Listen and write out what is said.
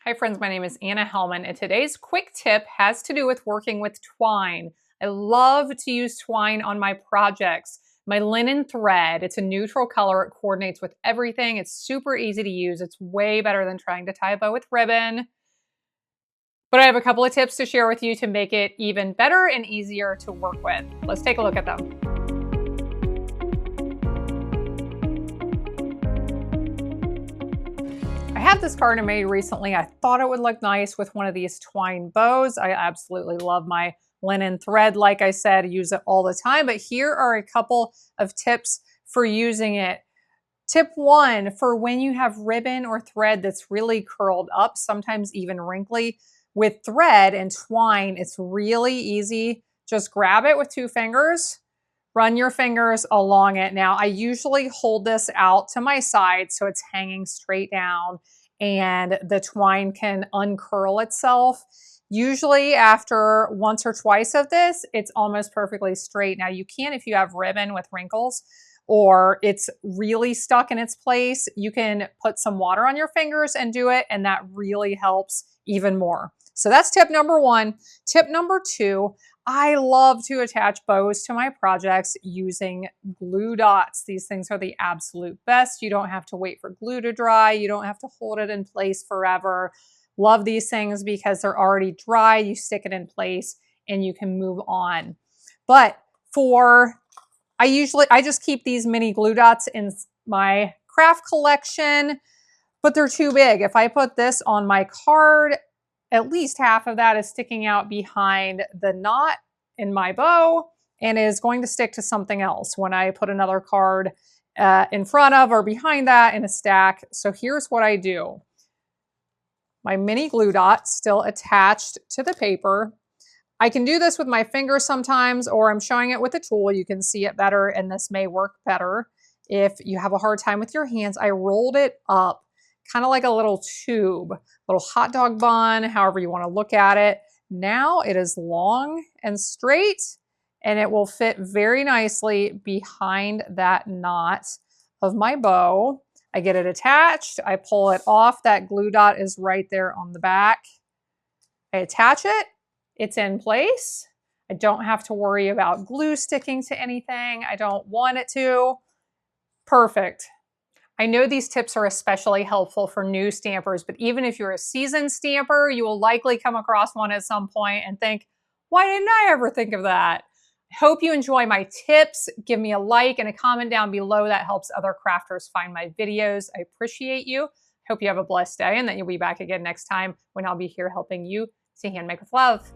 Hi friends, my name is Anna Helman, and today's quick tip has to do with working with twine. I love to use twine on my projects. My linen thread, it's a neutral color, it coordinates with everything, it's super easy to use, it's way better than trying to tie a bow with ribbon. But I have a couple of tips to share with you to make it even better and easier to work with. Let's take a look at them. I had this card I made recently. I thought it would look nice with one of these twine bows. I absolutely love my linen thread. Like I said, I use it all the time, but here are a couple of tips for using it. Tip one, for when you have ribbon or thread that's really curled up, sometimes even wrinkly, with thread and twine, it's really easy. Just grab it with 2 fingers. Run your fingers along it. Now, I usually hold this out to my side so it's hanging straight down and the twine can uncurl itself. Usually after once or twice of this, it's almost perfectly straight. Now, you can if you have ribbon with wrinkles or it's really stuck in its place, you can put some water on your fingers and do it, and that really helps even more. So that's tip number 1. Tip number 2, I love to attach bows to my projects using glue dots. These things are the absolute best. You don't have to wait for glue to dry. You don't have to hold it in place forever. Love these things because they're already dry. You stick it in place and you can move on. But I just keep these mini glue dots in my craft collection, but they're too big. If I put this on my card, at least half of that is sticking out behind the knot in my bow and is going to stick to something else when I put another card in front of or behind that in a stack. So here's what I do. My mini glue dot still attached to the paper. I can do this with my fingers sometimes, or I'm showing it with a tool. You can see it better, and this may work better if you have a hard time with your hands. I rolled it up kind of like a little tube, little hot dog bun, however you want to look at it. Now it is long and straight, and it will fit very nicely behind that knot of my bow. I get it attached. I pull it off. That glue dot is right there on the back. I attach it. It's in place. I don't have to worry about glue sticking to anything. I don't want it to. Perfect. I know these tips are especially helpful for new stampers, but even if you're a seasoned stamper, you will likely come across one at some point and think, why didn't I ever think of that? I hope you enjoy my tips. Give me a like and a comment down below. That helps other crafters find my videos. I appreciate you. Hope you have a blessed day and that you'll be back again next time when I'll be here helping you to hand make with love.